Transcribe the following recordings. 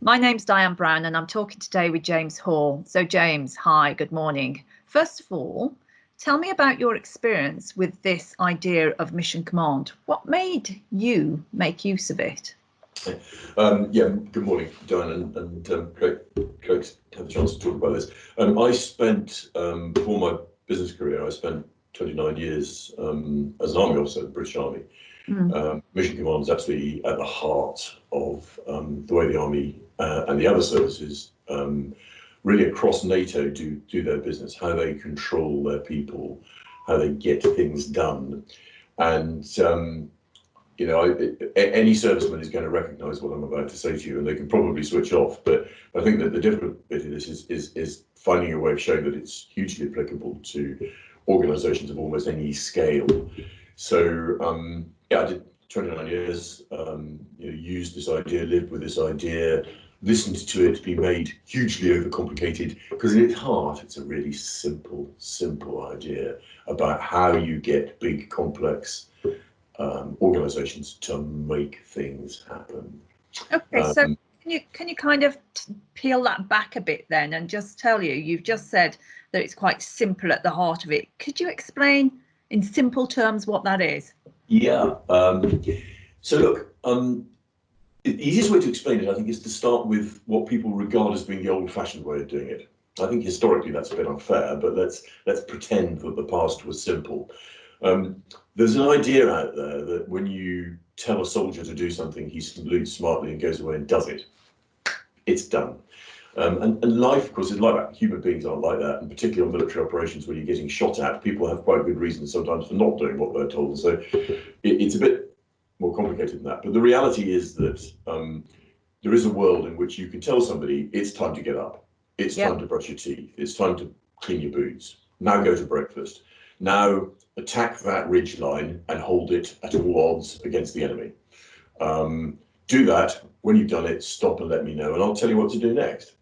My name's Diane Brown and I'm talking today with James Hall. So James, hi, good morning. First of all, tell me about your experience with this idea of Mission Command. What made you make use of it? Yeah, good morning, Diane, and great to have the chance to talk about this. I spent, before my business career, I spent 29 years as an Army officer in the British Army. Mission Command is absolutely at the heart of the way the Army and the other services really across NATO do their business, how they control their people, how they get things done. And you know, any serviceman is going to recognise what I'm about to say to you, and they can probably switch off. But I think that the different bit of this is finding a way of showing that it's hugely applicable to organisations of almost any scale. So yeah, I did 29 years. Used this idea, lived with this idea, listened to it be made hugely overcomplicated, because at its heart, it's a really simple idea about how you get big, complex organisations to make things happen. Okay, so can you kind of peel that back a bit then and just tell you've just said that it's quite simple at the heart of it. Could you explain in simple terms what that is? Yeah. So look, the easiest way to explain it, I think, is to start with what people regard as being the old-fashioned way of doing it. I think historically that's a bit unfair, but let's pretend that the past was simple. There's an idea out there that when you tell a soldier to do something, he salutes smartly and goes away and does it. It's done. And life, of course, is like that. Human beings aren't like that, and particularly on military operations when you're getting shot at, people have quite good reasons sometimes for not doing what they're told. So it's a bit more complicated than that. But the reality is that there is a world in which you can tell somebody, it's time to get up. It's time to brush your teeth. It's time to clean your boots. Now go to breakfast. Now attack that ridge line and hold it at all odds against the enemy. Do that. When you've done it, stop and let me know, and I'll tell you what to do next.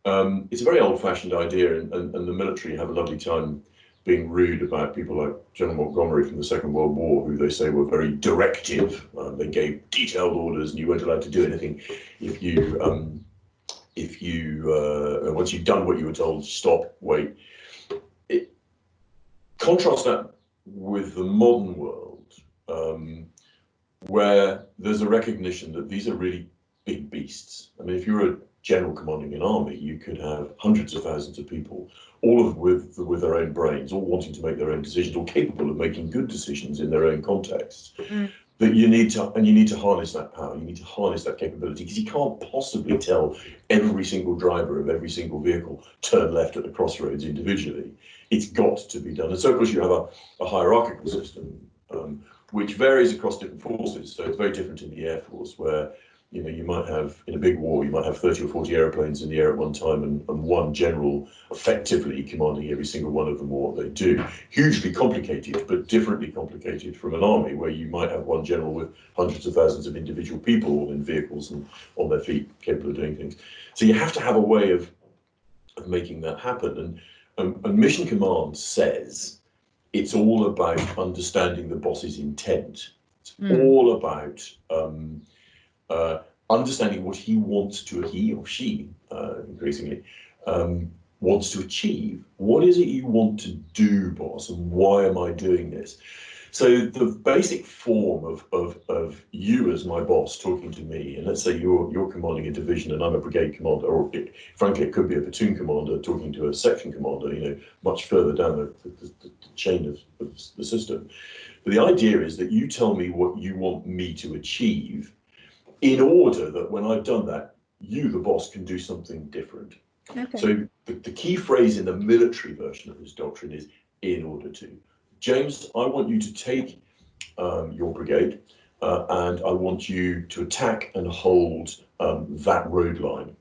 It's a very old-fashioned idea, and the military have a lovely time being rude about people like General Montgomery from the Second World War, who they say were very directive. They gave detailed orders, and you weren't allowed to do anything if you once you'd done what you were told, stop, wait. Contrast that with the modern world, where there's a recognition that these are really big beasts. I mean, if you're a general commanding an army, you could have hundreds of thousands of people, all of with their own brains, all wanting to make their own decisions, all capable of making good decisions in their own contexts. That you need to harness that power. You need to harness that capability, because you can't possibly tell every single driver of every single vehicle turn left at the crossroads individually. It's got to be done. And so, of course, you have a hierarchical system, which varies across different forces. So it's very different in the Air Force, where you might have, in a big war, you might have 30 or 40 airplanes in the air at one time, and one general effectively commanding every single one of them, or what they do. Hugely complicated, but differently complicated from an army, where you might have one general with hundreds of thousands of individual people, all in vehicles and on their feet, capable of doing things. So you have to have a way of making that happen. And Mission Command says it's all about understanding the boss's intent. It's all about understanding what he or she increasingly wants to achieve. What is it you want to do, boss, and why am I doing this? So the basic form of you as my boss talking to me, and let's say you're commanding a division and I'm a brigade commander, or frankly it could be a platoon commander talking to a section commander, much further down the chain of the system. But the idea is that you tell me what you want me to achieve, in order that when I've done that, you, the boss, can do something different. Okay. So the key phrase in the military version of this doctrine is "in order to." James, I want you to take your brigade and I want you to attack and hold that road line.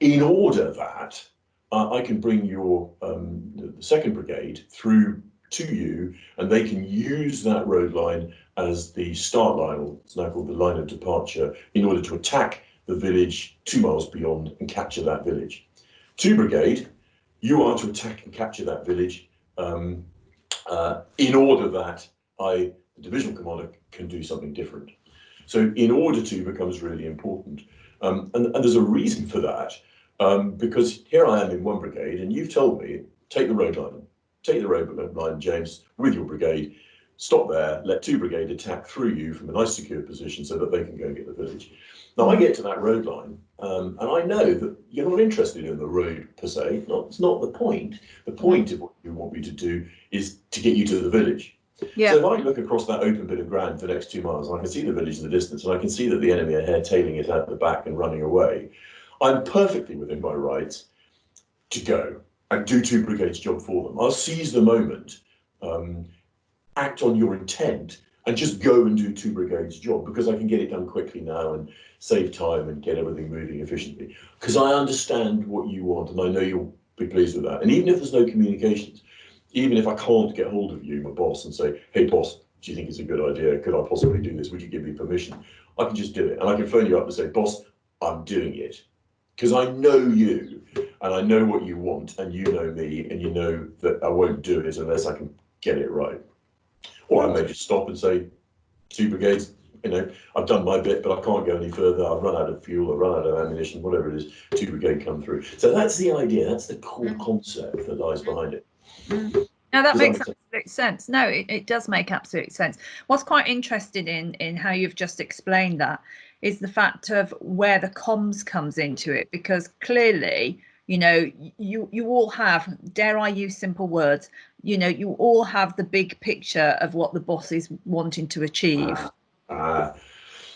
In order that I can bring your the second brigade through to you, and they can use that road line as the start line, or it's now called the line of departure, in order to attack the village 2 miles beyond and capture that village. 2 Brigade, you are to attack and capture that village in order that the divisional commander, can do something different. So in order to becomes really important. And there's a reason for that, because here I am in one brigade, and you've told me, take the road line, James, with your brigade, stop there, let 2 brigade attack through you from a nice secure position so that they can go and get the village. Now I get to that road line, and I know that you're not interested in the road per se. It's not the point. The point of what you want me to do is to get you to the village. Yeah. So if I look across that open bit of ground for the next 2 miles, and I can see the village in the distance, and I can see that the enemy are hairdtailing it out the back and running away, I'm perfectly within my rights to go and do 2 brigades' job for them. I'll seize the moment, act on your intent, and just go and do 2 brigades' job, because I can get it done quickly now and save time and get everything moving efficiently. Because I understand what you want, and I know you'll be pleased with that. And even if there's no communications, even if I can't get hold of you, my boss, and say, hey boss, do you think it's a good idea? Could I possibly do this? Would you give me permission? I can just do it. And I can phone you up and say, boss, I'm doing it. Because I know you, and I know what you want, and you know me, and you know that I won't do it unless I can get it right. Or I may just stop and say, 2 brigades, I've done my bit, but I can't go any further. I've run out of fuel, I've run out of ammunition, whatever it is, 2 brigade come through. So that's the idea, that's the core concept that lies behind it. Now that makes absolute sense. No, it does make absolute sense. What's quite interesting in how you've just explained that is the fact of where the comms comes into it, because clearly, you all have, dare I use simple words, you all have the big picture of what the boss is wanting to achieve.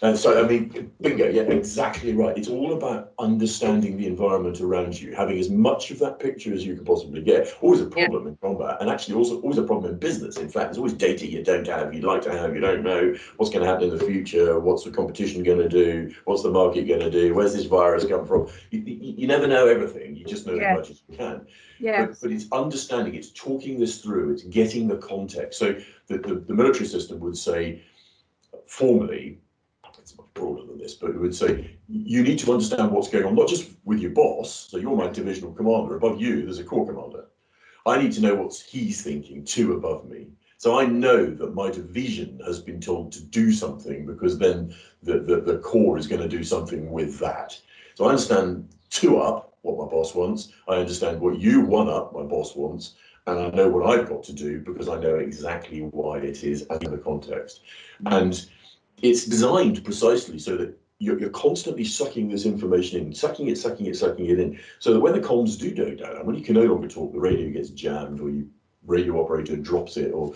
And so, I mean, bingo, yeah, exactly right. It's all about understanding the environment around you, having as much of that picture as you can possibly get. Always a problem in combat, and actually also always a problem in business. In fact, there's always data you don't have, you'd like to have, you don't know what's going to happen in the future, what's the competition going to do, what's the market going to do, where's this virus come from. You never know everything, you just know as much as you can. But it's understanding, it's talking this through, it's getting the context. So the military system would say, formally, it's much broader than this, but it would say you need to understand what's going on, not just with your boss. So you're my divisional commander. Above you, there's a corps commander. I need to know what he's thinking, 2 above me. So I know that my division has been told to do something, because then the corps is going to do something with that. So I understand 2 up what my boss wants. I understand what you 1 up my boss wants. And I know what I've got to do, because I know exactly why it is and the context. And it's designed precisely so that you're constantly sucking this information in, sucking it in, so that when the comms do go down, when you can no longer talk, the radio gets jammed, or your radio operator drops it, or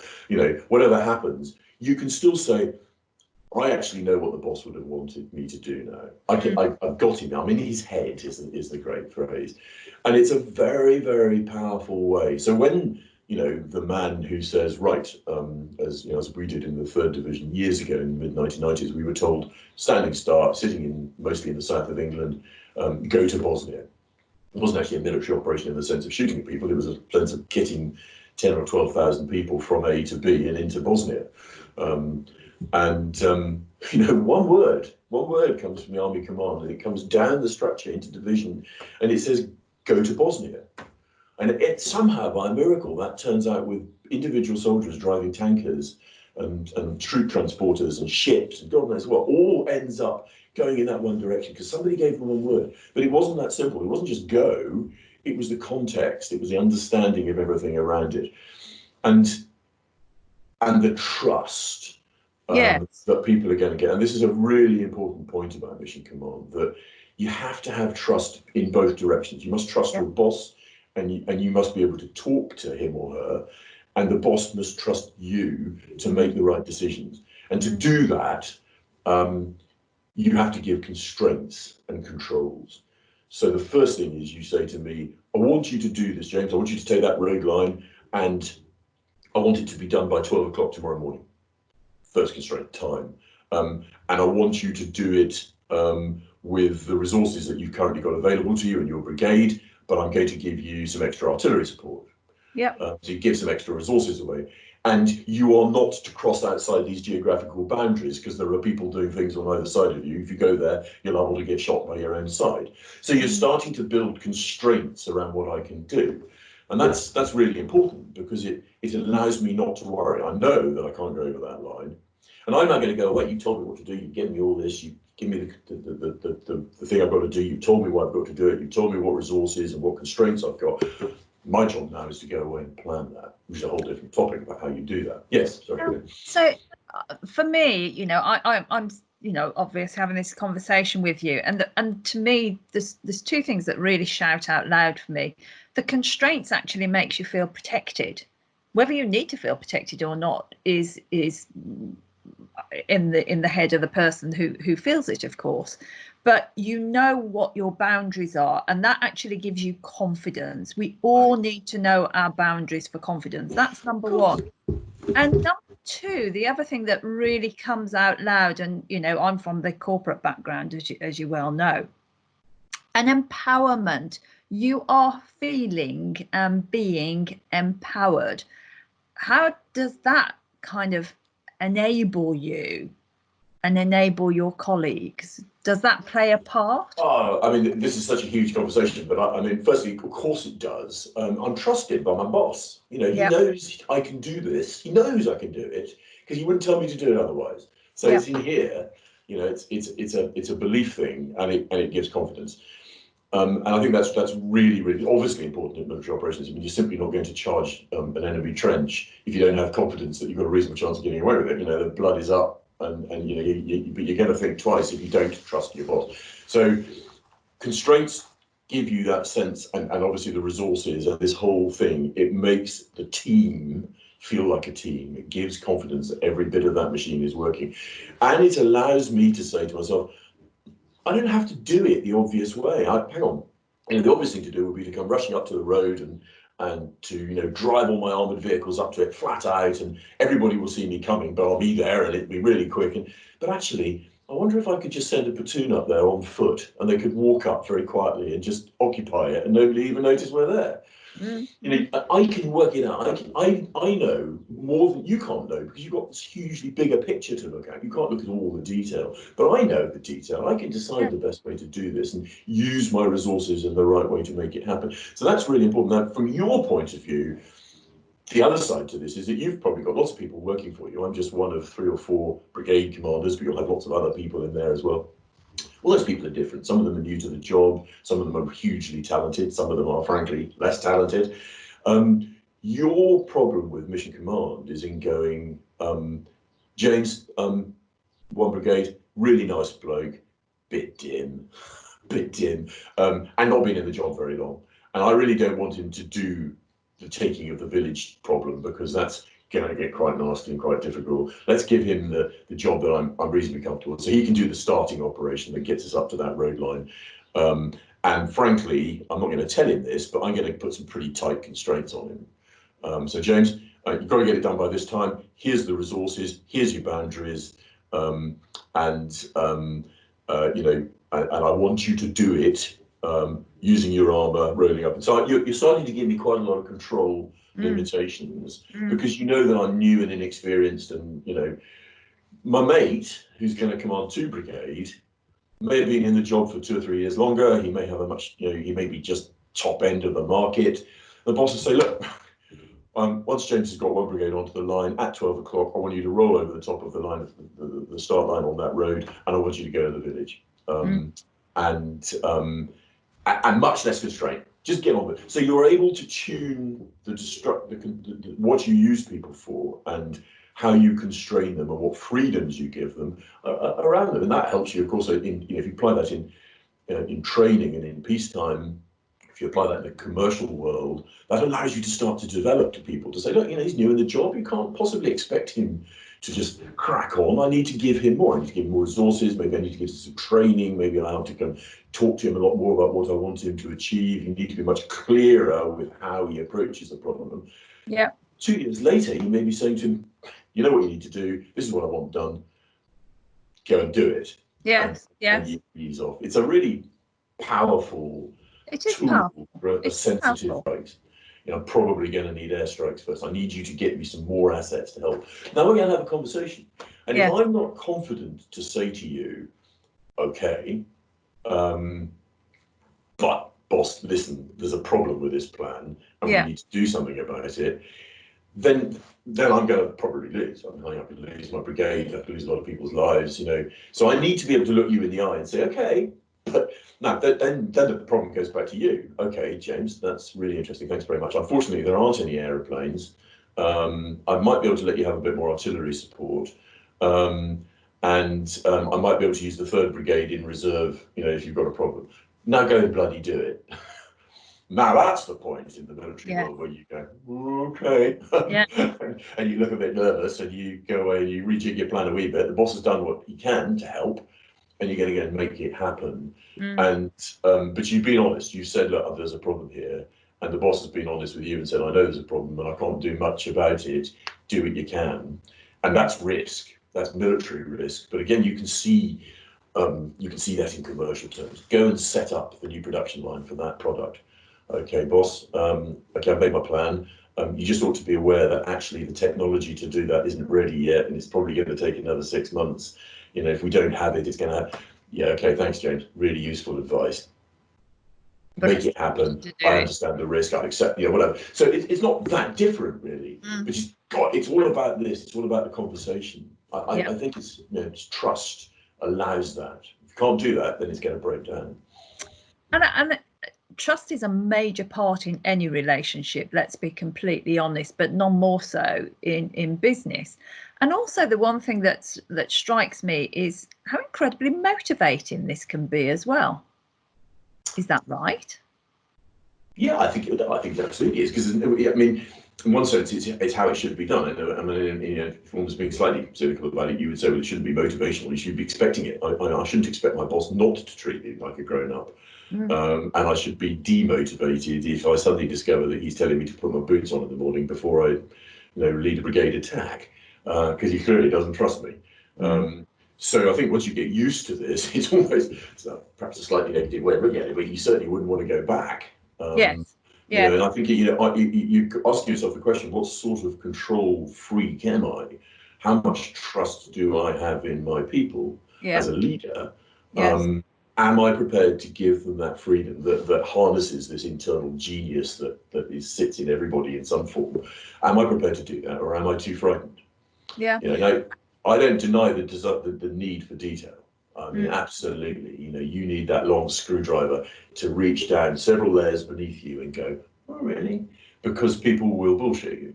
whatever happens, you can still say, I actually know what the boss would have wanted me to do now. I've got him now. I'm in his head is the great phrase. And it's a very, very powerful way. So when the man who says, right, as we did in the 3rd Division years ago in the mid-1990s, we were told, standing start, sitting mostly in the south of England, go to Bosnia. It wasn't actually a military operation in the sense of shooting at people, it was a sense of kitting 10 or 12,000 people from A to B and into Bosnia. One word comes from the Army Command, and it comes down the structure into division, and it says, go to Bosnia. And it somehow, by a miracle, that turns out with individual soldiers driving tankers and troop transporters and ships and God knows what, all ends up going in that one direction, because somebody gave them 1 word. But it wasn't that simple. It wasn't just go, it was the context, it was the understanding of everything around it. And the trust that people are going to get. And this is a really important point about Mission Command, that you have to have trust in both directions. You must trust your boss, and you must be able to talk to him or her, and the boss must trust you to make the right decisions. And to do that, you have to give constraints and controls. So the first thing is, you say to me, I want you to do this, James. I want you to take that road line, and I want it to be done by 12 o'clock tomorrow morning. First constraint, time. And I want you to do it with the resources that you've currently got available to you in your brigade, but I'm going to give you some extra artillery support. So you give some extra resources away. And you are not to cross outside these geographical boundaries, because there are people doing things on either side of you. If you go there, you're liable to get shot by your own side. So you're starting to build constraints around what I can do. And that's really important, because it allows me not to worry. I know that I can't go over that line. And I'm not going to go, wait, you told me what to do, you gave me all this, you give me the thing I've got to do. You've told me what I've got to do it. You've told me what resources and what constraints I've got. My job now is to go away and plan that, which is a whole different topic about how you do that. Yes, sorry. So for me, you know, I'm you know, obviously having this conversation with you, and to me, there's two things that really shout out loud for me. The constraints actually makes you feel protected. Whether you need to feel protected or not is in the head of the person who feels it, of course. But you know what your boundaries are, and that actually gives you confidence. We all need to know our boundaries for confidence. That's number one. And number two, the other thing that really comes out loud, and you know, I'm from the corporate background, as you well know, an empowerment. You are feeling and being empowered. How does that kind of enable you and enable your colleagues? Does that play a part? Oh, I mean, this is such a huge conversation, but I mean, firstly, of course it does. I'm trusted by my boss. You know, he knows I can do this. He knows I can do it because he wouldn't tell me to do it otherwise. So it's in here. You know, it's a belief thing, and it gives confidence. And I think that's really, really obviously important in military operations. I mean, you're simply not going to charge an enemy trench if you don't have confidence that you've got a reasonable chance of getting away with it. You know, the blood is up. And you know, but you're going to think twice if you don't trust your boss. So constraints give you that sense, and obviously the resources and this whole thing, it makes the team feel like a team. It gives confidence that every bit of that machine is working, and it allows me to say to myself, I don't have to do it the obvious way. Hang on, you know, the obvious thing to do would be to come rushing up to the road and to, you know, drive all my armoured vehicles up to it flat out, and everybody will see me coming, but I'll be there and it'll be really quick. But actually, I wonder if I could just send a platoon up there on foot, and they could walk up very quietly and just occupy it, and nobody even notice we're there. You know, I can work it out. I know more than you can't know, because you've got this hugely bigger picture to look at. You can't look at all the detail, but I know the detail. I can decide the best way to do this and use my resources in the right way to make it happen. So that's really important. Now, from your point of view, the other side to this is that you've probably got lots of people working for you. I'm just one of 3 or 4 brigade commanders, but you'll have lots of other people in there as well. All those people are different. Some of them are new to the job. Some of them are hugely talented. Some of them are, frankly, less talented. Your problem with Mission Command is in going, James, 1 brigade, really nice bloke, bit dim, and not been in the job very long. And I really don't want him to do the taking of the village problem, because that's going to get quite nasty and quite difficult. Let's give him the job that I'm reasonably comfortable with, so he can do the starting operation that gets us up to that road line. And frankly, I'm not going to tell him this, but I'm going to put some pretty tight constraints on him. So James, you've got to get it done by this time. Here's the resources. Here's your boundaries. You know, and I want you to do it using your armour rolling up. And so you're starting to give me quite a lot of control limitations, because you know that I'm new and inexperienced, and you know, my mate who's going to command 2 brigade may have been in the job for 2 or 3 years longer. He may have a much, you know, he may be just top end of the market. The boss will say, look, once James has got 1 brigade onto the line at 12 o'clock, I want you to roll over the top of the line, the start line on that road, and I want you to go to the village. And much less constraint. Just get on with it. So you're able to tune what you use people for, and how you constrain them, and what freedoms you give them around them, and that helps you, of course. If you apply that in training and in peacetime, if you apply that in the commercial world, that allows you to start to develop to people, to say, look, you know, he's new in the job. You can't possibly expect him to just crack on. I need to give him more. I need to give him more resources. Maybe I need to give him some training. Maybe I have to come talk to him a lot more about what I want him to achieve. You need to be much clearer with how he approaches the problem. 2 years later, you may be saying to him, you know what you need to do. This is what I want done. Go and do it. And you ease off. It's a really powerful tool for a sensitive place. You know, I'm probably going to need airstrikes first. I need you to get me some more assets to help. Now we're going to have a conversation. And if I'm not confident to say to you, okay, but boss, listen, there's a problem with this plan, and we need to do something about it. then I'm going to probably lose. I mean, I could lose my brigade, I could lose a lot of people's lives, you know. So I need to be able to look you in the eye and say, okay, but now then the problem goes back to you. Okay, James, that's really interesting. Thanks very much. Unfortunately, there aren't any aeroplanes. I might be able to let you have a bit more artillery support. And I might be able to use the 3rd Brigade in reserve, you know, if you've got a problem. Now go and bloody do it. Now that's the point in the military world where you go, okay, and you look a bit nervous and you go away and you rejig your plan a wee bit. The boss has done what he can to help, and you're going to go and make it happen. And but you've been honest. You said, look, there's a problem here, and the boss has been honest with you and said, I know there's a problem and I can't do much about it. Do what you can, and that's risk. That's military risk. But again, you can see that in commercial terms. Go and set up the new production line for that product. Okay, boss, okay, I've made my plan. You just ought to be aware that actually the technology to do that isn't ready yet, and it's probably going to take another 6 months. You know, if we don't have it, it's going to have, yeah, okay, thanks, James. Really useful advice. Make it happen. I understand the risk, I accept, you know, whatever. So it's not that different, really. But it's all about this, it's all about the conversation. I think it's, you know, it's trust allows that. If you can't do that, then it's going to break down. And trust is a major part in any relationship, let's be completely honest, but none more so in business. And also the one thing that strikes me is how incredibly motivating this can be as well. Is that right? Yeah, I think it absolutely is, because I mean, in one sense, it's how it should be done. I mean, you know, if one was being slightly cynical about it, you would say, well, it shouldn't be motivational. You should be expecting it. I shouldn't expect my boss not to treat me like a grown-up. And I should be demotivated if I suddenly discover that he's telling me to put my boots on in the morning before I, you know, lead a brigade attack, because he clearly doesn't trust me. So I think once you get used to this, it's almost perhaps a slightly negative way of looking at it, but you certainly wouldn't want to go back. Yes. You know, and I think, you know, you ask yourself the question: what sort of control freak am I? How much trust do I have in my people as a leader? Am I prepared to give them that freedom that harnesses this internal genius that sits in everybody in some form? Am I prepared to do that, or am I too frightened? Yeah. You know, I don't deny the need for detail. I mean, absolutely. You know, you need that long screwdriver to reach down several layers beneath you and go, oh, really? Because people will bullshit you.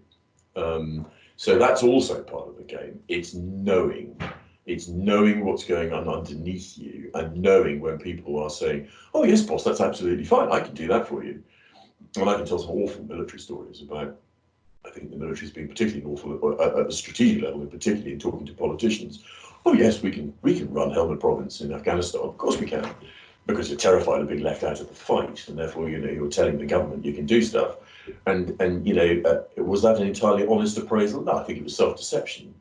So that's also part of the game. It's knowing what's going on underneath you, and knowing when people are saying, oh, yes, boss, that's absolutely fine. I can do that for you. And I can tell some awful military stories about, I think the military's been particularly awful at the strategic level, and particularly in talking to politicians. Oh yes, we can run Helmand Province in Afghanistan. Of course we can, because you're terrified of being left out of the fight, and therefore, you know, you're telling the government you can do stuff. And you know, was that an entirely honest appraisal? No, I think it was self-deception.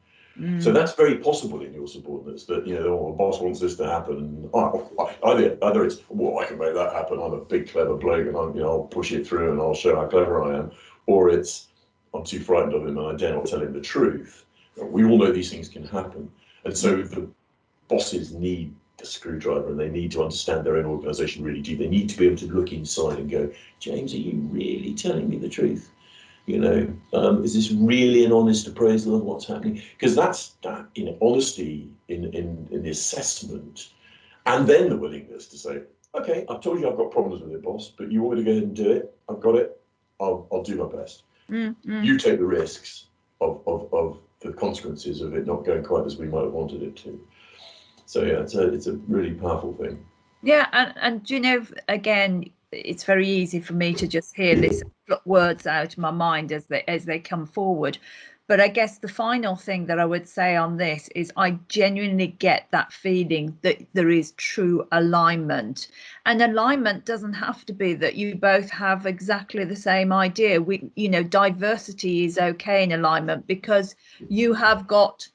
So that's very possible in your subordinates, that, you know, oh, the boss wants this to happen, and either it's, well, I can make that happen. I'm a big clever bloke, and I'll push it through, and I'll show how clever I am, or it's, I'm too frightened of him and I dare not tell him the truth. We all know these things can happen. And so the bosses need the screwdriver, and they need to understand their own organisation really deep. They need to be able to look inside and go, James, are you really telling me the truth? You know, is this really an honest appraisal of what's happening? Because that's that, you know, honesty in the assessment, and then the willingness to say, okay, I've told you I've got problems with it, boss, but you want me to go ahead and do it? I've got it. I'll do my best. You take the risks of the consequences of it not going quite as we might have wanted it to. So yeah, it's a really powerful thing. Yeah, and you know, again, it's very easy for me to just hear this words out of my mind as they come forward. But I guess the final thing that I would say on this is I genuinely get that feeling that there is true alignment. And alignment doesn't have to be that you both have exactly the same idea. You know, diversity is okay in alignment, because you have got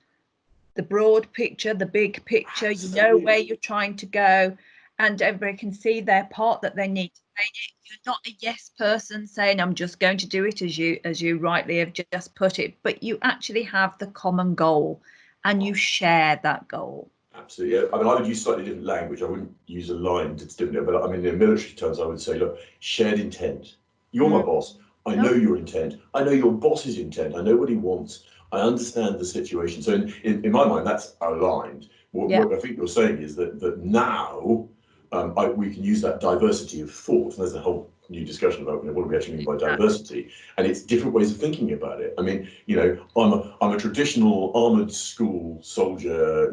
the broad picture, the big picture, you know where you're trying to go, and everybody can see their part that they need to play. You're not a yes person saying, I'm just going to do it as you rightly have just put it, but you actually have the common goal and you share that goal. Absolutely. Yeah. I mean, I would use slightly different language. I wouldn't use aligned, it's different, but I mean, in military terms, I would say, look, shared intent. You're my boss. I know your intent. I know your boss's intent. I know what he wants. I understand the situation. So in my mind, that's aligned. What I think you're saying is that now we can use that diversity of thought. There's a whole new discussion about what do we actually mean by diversity, and it's different ways of thinking about it. I mean, I'm a traditional armored school soldier.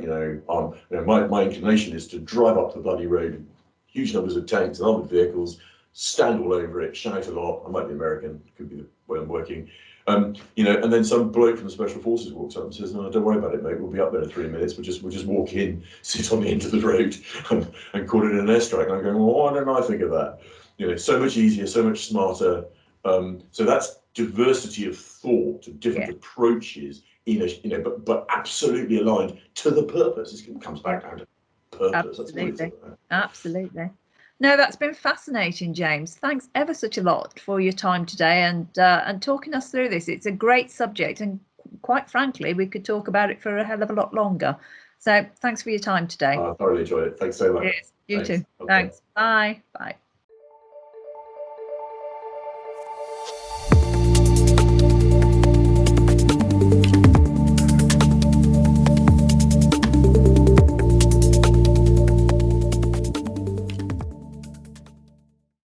My inclination is to drive up the bloody road, huge numbers of tanks and armored vehicles, stand all over it, shout a lot. I might be American, could be the way I'm working. And then some bloke from the Special Forces walks up and says, "No, don't worry about it, mate. We'll be up there in 3 minutes. We'll just walk in, sit on the end of the road, and call it an airstrike." And I'm going, "Well, why didn't I think of that?" So much easier, so much smarter. So that's diversity of thought, of different approaches, but absolutely aligned to the purpose. It comes back down to purpose. Absolutely. Absolutely. No, that's been fascinating, James. Thanks ever such a lot for your time today and talking us through this. It's a great subject, and quite frankly, we could talk about it for a hell of a lot longer. So thanks for your time today. I thoroughly enjoyed it. Thanks so much. Yes, you too. Okay. Thanks. Bye. Bye.